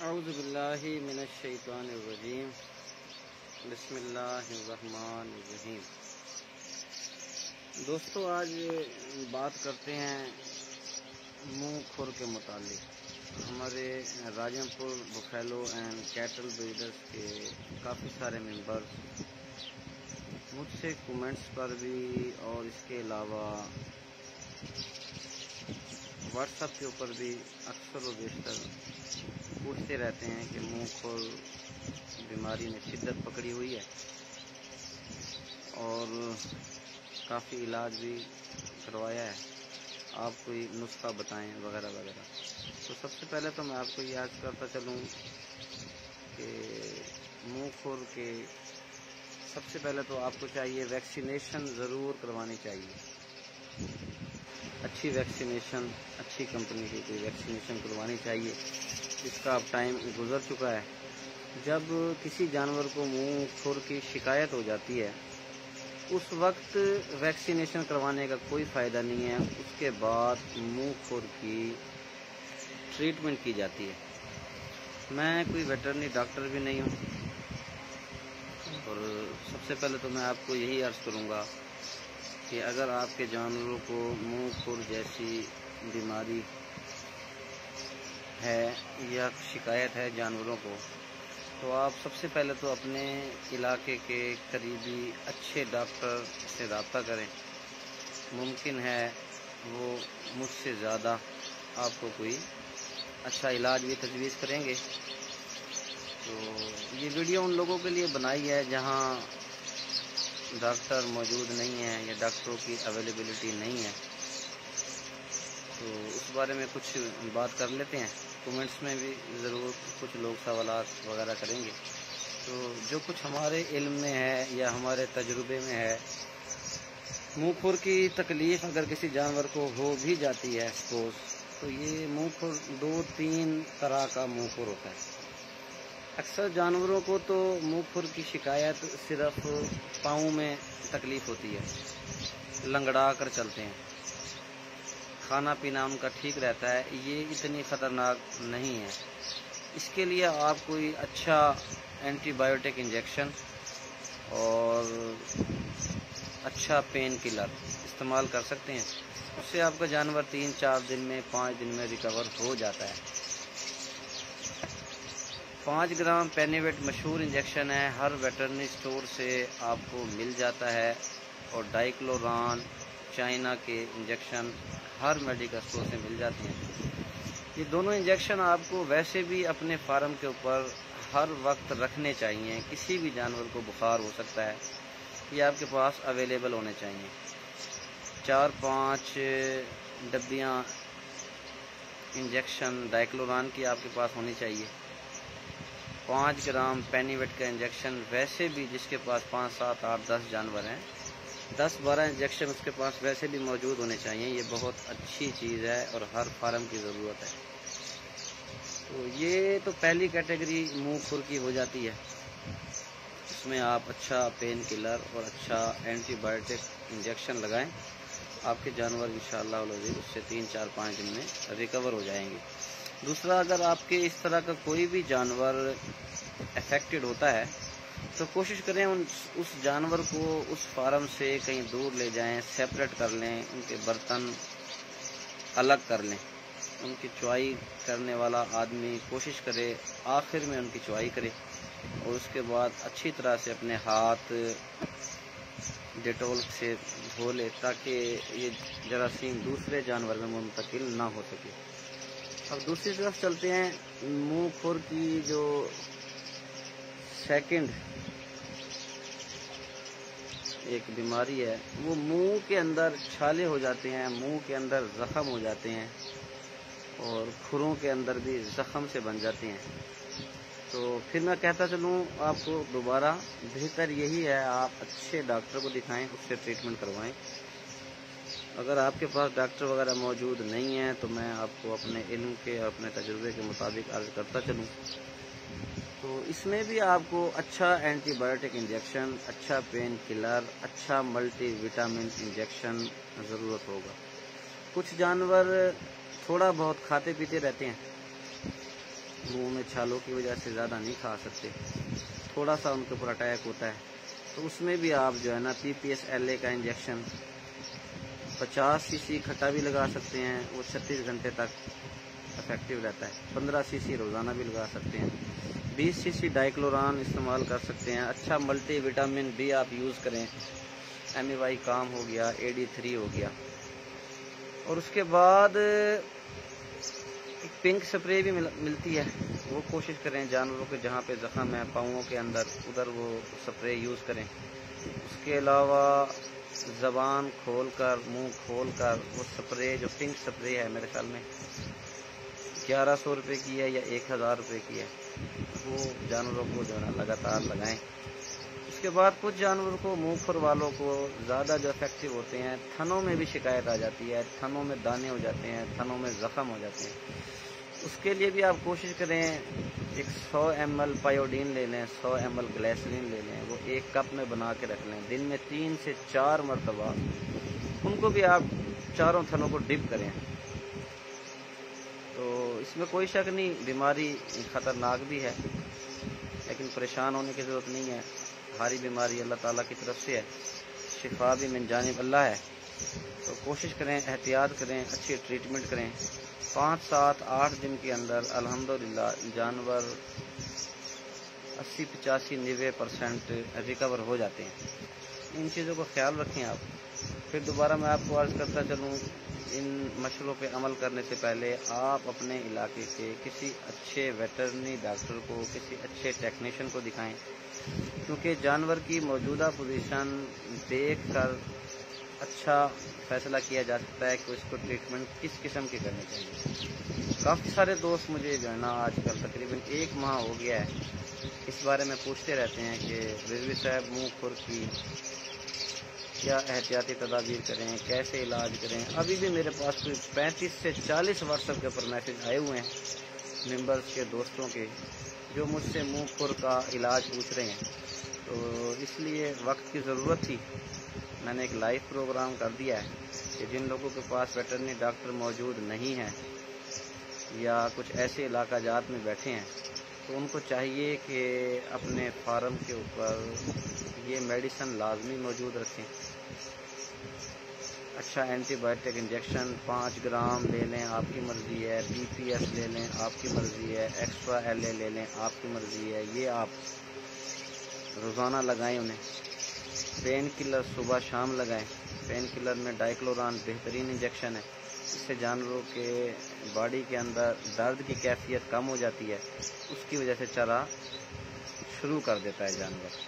اعوذ باللہ من الشیطان الرجیم بسم اللہ الرحمن الرحیم۔ دوستو، آج بات کرتے ہیں منہ کھر کے متعلق۔ ہمارے راجن پور بفیلو اینڈ کیٹل بریڈرز کے کافی سارے ممبرز مجھ سے کومنٹس پر بھی اور اس کے علاوہ واٹس ایپ کے اوپر بھی اکثر و بیشتر پوچھتے رہتے ہیں کہ منہ کھر بیماری نے شدت پکڑی ہوئی ہے اور کافی علاج بھی کروایا ہے، آپ کوئی نسخہ بتائیں وغیرہ وغیرہ۔ تو سب سے پہلے تو میں آپ کو یہ عرض کرتا چلوں کہ منہ کھر کے سب سے پہلے تو آپ کو چاہیے ویکسینیشن ضرور کروانی چاہیے، اچھی ویکسینیشن، اچھی کمپنی کی کوئی ویکسینیشن کروانی چاہیے، جس کا اب ٹائم گزر چکا ہے۔ جب کسی جانور کو منہ کھر کی شکایت ہو جاتی ہے اس وقت ویکسینیشن کروانے کا کوئی فائدہ نہیں ہے، اس کے بعد منہ کھر کی ٹریٹمنٹ کی جاتی ہے۔ میں کوئی ویٹرنری ڈاکٹر بھی نہیں ہوں، اور سب سے پہلے تو میں آپ کو یہی عرض کروں گا کہ اگر آپ کے جانوروں کو منہ کھر جیسی بیماری ہے یا شکایت ہے جانوروں کو، تو آپ سب سے پہلے تو اپنے علاقے کے قریبی اچھے ڈاکٹر سے رابطہ کریں۔ ممکن ہے وہ مجھ سے زیادہ آپ کو کوئی اچھا علاج بھی تجویز کریں گے۔ تو یہ ویڈیو ان لوگوں کے لیے بنائی ہے جہاں ڈاکٹر موجود نہیں ہیں یا ڈاکٹروں کی اویلیبلٹی نہیں ہے، تو اس بارے میں کچھ بات کر لیتے ہیں۔ کومنٹس میں بھی ضرور کچھ لوگ سوالات وغیرہ کریں گے۔ تو جو کچھ ہمارے علم میں ہے یا ہمارے تجربے میں ہے، منہ کھر کی تکلیف اگر کسی جانور کو ہو بھی جاتی ہے سپوز، تو یہ منہ کھر 2-3 طرح کا منہ کھر ہوتا ہے۔ اکثر جانوروں کو تو منہ کھر کی شکایت صرف پاؤں میں تکلیف ہوتی ہے، لنگڑا کر چلتے ہیں، کھانا پینا ان کا ٹھیک رہتا ہے، یہ اتنی خطرناک نہیں ہے۔ اس کے لیے آپ کوئی اچھا اینٹی بایوٹک انجیکشن اور اچھا پین کلر استعمال کر سکتے ہیں، اس سے آپ کا جانور 3-4 دن میں 5 دن میں ریکور ہو جاتا ہے۔ 5 گرام پینیویٹ مشہور انجیکشن ہے، ہر ویٹرنری اسٹور سے آپ کو مل جاتا ہے، اور ڈائیکلوران چائنا کے انجیکشن ہر میڈیکل اسٹور سے مل جاتے ہیں۔ یہ دونوں انجیکشن آپ کو ویسے بھی اپنے فارم کے اوپر ہر وقت رکھنے چاہیے، کسی بھی جانور کو بخار ہو سکتا ہے، یہ آپ کے پاس اویلیبل ہونے چاہیے۔ 4-5 ڈبیاں انجیکشن ڈائیکلوران کی آپ کے پاس ہونی چاہیے۔ 5 گرام پینیویٹ کا انجیکشن ویسے بھی جس کے پاس 5, 7, 8, 10 جانور ہیں، 10-12 انجیکشن اس کے پاس ویسے بھی موجود ہونے چاہیے۔ یہ بہت اچھی چیز ہے اور ہر فارم کی ضرورت ہے۔ تو یہ تو پہلی کیٹیگری منہ کھر کی ہو جاتی ہے، اس میں آپ اچھا پین کلر اور اچھا اینٹی بایوٹک انجیکشن لگائیں، آپ کے جانور انشاءاللہ العزیز اس سے 3-4-5 دن میں ریکور ہو جائیں گے۔ دوسرا، اگر آپ کے اس طرح کا کوئی بھی جانور افیکٹڈ ہوتا ہے تو کوشش کریں اس جانور کو اس فارم سے کہیں دور لے جائیں، سیپریٹ کر لیں، ان کے برتن الگ کر لیں۔ ان کی چوائی کرنے والا آدمی کوشش کرے آخر میں ان کی چوائی کرے، اور اس کے بعد اچھی طرح سے اپنے ہاتھ ڈیٹول سے دھو لے تاکہ یہ جراثیم دوسرے جانور میں منتقل نہ ہو سکے۔ اب دوسری طرف چلتے ہیں، منہ کھر کی جو سیکنڈ ایک بیماری ہے، وہ منہ کے اندر چھالے ہو جاتے ہیں، منہ کے اندر زخم ہو جاتے ہیں، اور کھروں کے اندر بھی زخم سے بن جاتے ہیں۔ تو پھر میں کہتا چلوں آپ کو دوبارہ، بہتر یہی ہے آپ اچھے ڈاکٹر کو دکھائیں، اس سے ٹریٹمنٹ کروائیں۔ اگر آپ کے پاس ڈاکٹر وغیرہ موجود نہیں ہیں تو میں آپ کو اپنے علم کے اور اپنے تجربے کے مطابق عرض کرتا چلوں، تو اس میں بھی آپ کو اچھا اینٹی بایوٹک انجیکشن، اچھا پین کلر، اچھا ملٹی وٹامن انجیکشن ضرورت ہوگا۔ کچھ جانور تھوڑا بہت کھاتے پیتے رہتے ہیں، मुंह में छालों की वजह से ज़्यादा नहीं खा सकते, थोड़ा सा उनके ऊपर अटैक होता है, तो उसमें भी आप जो है ना PPS LA का इंजेक्शन 50 cc खट्टा भी लगा सकते हैं, वो 36 घंटे तक इफेक्टिव रहता है। 15 cc रोज़ाना भी लगा सकते हैं। 20 cc डाइक्लोरान इस्तेमाल कर सकते हैं। अच्छा मल्टी विटामिन भी आप यूज़ करें, MEY काम हो गया, AD3 हो गया। और उसके बाद एक पिंक स्प्रे भी मिलती है, वो कोशिश करें जानवरों के जहाँ पे ज़ख़म है पाँवों के अंदर, उधर वो स्प्रे यूज़ करें। उसके अलावा ज़बान खोल कर, मुँह खोल कर वो स्प्रे, जो पिंक स्प्रे है मेरे ख्याल में 1100 रुपये की है या 1000 रुपये की है, वो जानवरों को जो है ना लगातार लगाएं। उसके बाद कुछ जानवरों को, मुँह खुर वालों को ज़्यादा जो इफेक्टिव होते हैं, थनों में भी शिकायत आ जाती है, थनों में दाने हो जाते हैं, थनों में ज़ख़म हो जाते हैं। उसके लिए भी आप कोशिश करें, एक 100 ml पायोडीन ले लें, 100 ml ग्लिसरीन ले लें, वो एक कप में बना के रख लें। दिन में 3 से 4 मरतबा उनको भी आप चारों थनों को डिप करें। तो इसमें कोई शक नहीं, बीमारी ख़तरनाक भी है, लेकिन परेशान होने की ज़रूरत नहीं है। हमारी बीमारी अल्लाह ताला की तरफ से है, शिफा भी मिन जानिब अल्लाह है। तो कोशिश करें, एहतियात करें, अच्छी ट्रीटमेंट करें। 5, 7, 8 दिन के अंदर अल्हम्दुलिल्लाह जानवर 80, 85, 90% रिकवर हो जाते हैं। इन चीज़ों को ख्याल रखें आप। फिर दोबारा मैं आपको अर्ज़ करता चलूँ, इन मशवरों पे अमल करने से पहले आप अपने इलाके के किसी अच्छे वेटरनरी डॉक्टर को, किसी अच्छे टेक्नीशियन को दिखाएं, क्योंकि जानवर की मौजूदा पोजीशन देख कर अच्छा फैसला किया जा सकता है कि उसको ट्रीटमेंट किस किस्म की करनी चाहिए। काफ़ी सारे दोस्त मुझे जो है ना आजकल तकरीबन 1 माह हो गया है, इस बारे में पूछते रहते हैं कि रिजवी साहब मुँह खुर की क्या एहतियाती तदाबीर करें, कैसे इलाज करें। अभी भी मेरे पास कोई 35 से 40 व्हाट्सएप के ऊपर मैसेज आए हुए हैं मेंबर्स के, दोस्तों के, जो मुझसे मुँह खुर का इलाज पूछ रहे हैं। तो इसलिए वक्त की ज़रूरत थी, मैंने एक लाइव प्रोग्राम कर दिया है कि जिन लोगों के पास वेटरनरी डॉक्टर मौजूद नहीं हैं या कुछ ऐसे इलाका जात में बैठे हैं, तो उनको चाहिए कि अपने फार्म के ऊपर ये मेडिसिन लाजमी मौजूद रखें। अच्छा एंटीबायोटिक इंजेक्शन 5 ग्राम ले लें, आपकी मर्ज़ी है। PPS ले लें, आपकी मर्ज़ी है। एक्स्ट्रा LA ले लें, आपकी मर्ज़ी है। ये आप रोज़ाना लगाएं उन्हें। पेन किलर सुबह शाम लगाएं। पेन किलर में डाइक्लोरान बेहतरीन इंजेक्शन है, इससे जानवरों के बॉडी के अंदर दर्द की कैफियत कम हो जाती है, उसकी वजह से चरा शुरू कर देता है जानवर।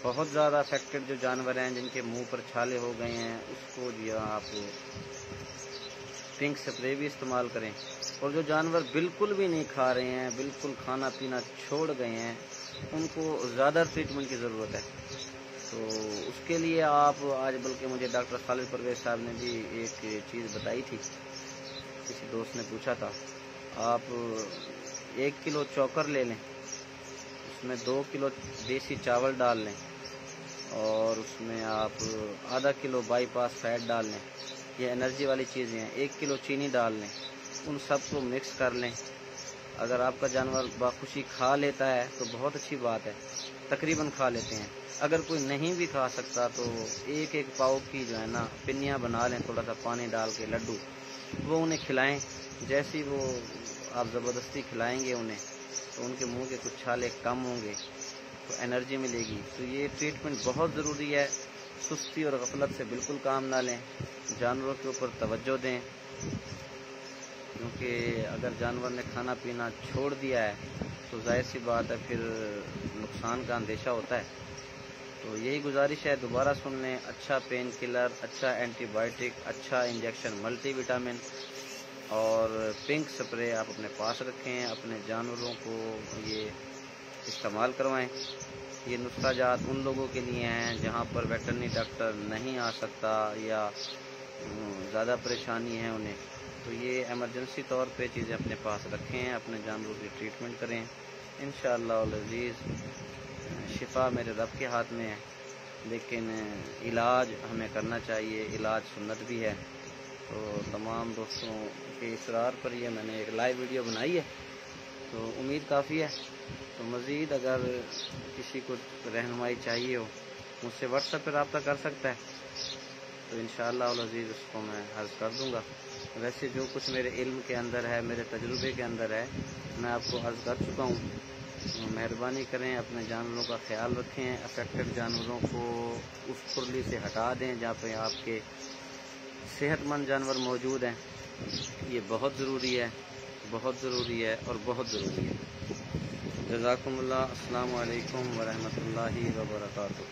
बहुत ज़्यादा अफेक्टेड जो जानवर हैं, जिनके मुंह पर छाले हो गए हैं, उसको जो आप पिंक स्प्रे भी इस्तेमाल करें। और जो जानवर बिल्कुल भी नहीं खा रहे हैं, बिल्कुल खाना पीना छोड़ गए हैं, उनको ज़्यादा ट्रीटमेंट की ज़रूरत है। तो उसके लिए आप आज, बल्कि मुझे डॉक्टर खालिद परवेज साहब ने भी एक चीज़ बताई थी, किसी दोस्त ने पूछा था, आप 1 किलो चोकर ले लें, उसमें 2 किलो देसी चावल डाल लें और उसमें आप आधा किलो बाईपास फैट डाल लें, ये एनर्जी वाली चीज़ें हैं। 1 किलो चीनी डाल लें, उन सब को मिक्स कर लें। अगर आपका जानवर बाखुशी खा लेता है तो बहुत अच्छी बात है, तकरीबन खा लेते हैं। अगर कोई नहीं भी खा सकता तो 1-1 पाव की जो है ना पिन्नियाँ बना लें, थोड़ा सा पानी डाल के लड्डू, वो उन्हें खिलाएं। जैसे वो आप ज़बरदस्ती खिलाएंगे उन्हें, तो उनके मुंह के कुछ छाले कम होंगे, तो एनर्जी मिलेगी। तो ये ट्रीटमेंट बहुत ज़रूरी है। सुस्ती और गफलत से बिल्कुल काम ना लें, जानवरों के ऊपर तवज्जो दें, क्योंकि अगर जानवर ने खाना पीना छोड़ दिया है तो जाहिर सी बात है फिर नुकसान का अंदेशा होता है। तो यही गुजारिश है, दोबारा सुन लें। अच्छा पेन किलर, अच्छा एंटीबायोटिक, अच्छा इंजेक्शन मल्टी विटामिन और पिंक स्प्रे आप अपने पास रखें, अपने जानवरों को ये इस्तेमाल करवाएं। ये नुस्खा जात उन लोगों के लिए हैं जहां पर वेटरनरी डॉक्टर नहीं आ सकता या ज़्यादा परेशानी है उन्हें, तो ये एमरजेंसी तौर पे चीज़ें अपने पास रखें, अपने जानवरों की ट्रीटमेंट करें। इंशाअल्लाह अज़ीज़ शिफा मेरे रब के हाथ में है, लेकिन इलाज हमें करना चाहिए, इलाज सुन्नत भी है। तो तमाम दोस्तों के इसरार पर ये मैंने एक लाइव वीडियो बनाई है, تو امید کافی ہے. تو مزید اگر کسی کو رہنمائی چاہیے ہو مجھ سے واٹس ایپ پہ رابطہ کر سکتا ہے، تو انشاءاللہ العزیز اس کو میں عرض کر دوں گا. ویسے جو کچھ میرے علم کے اندر ہے، میرے تجربے کے اندر ہے، میں آپ کو عرض کر چکا ہوں. مہربانی کریں، اپنے جانوروں کا خیال رکھیں، افیکٹڈ جانوروں کو اس کھرلی سے ہٹا دیں جہاں پہ آپ کے صحت مند جانور موجود ہیں. یہ بہت ضروری ہے، بہت ضروری ہے اور بہت ضروری ہے. جزاکم اللہ. السلام علیکم ورحمۃ اللہ وبرکاتہ.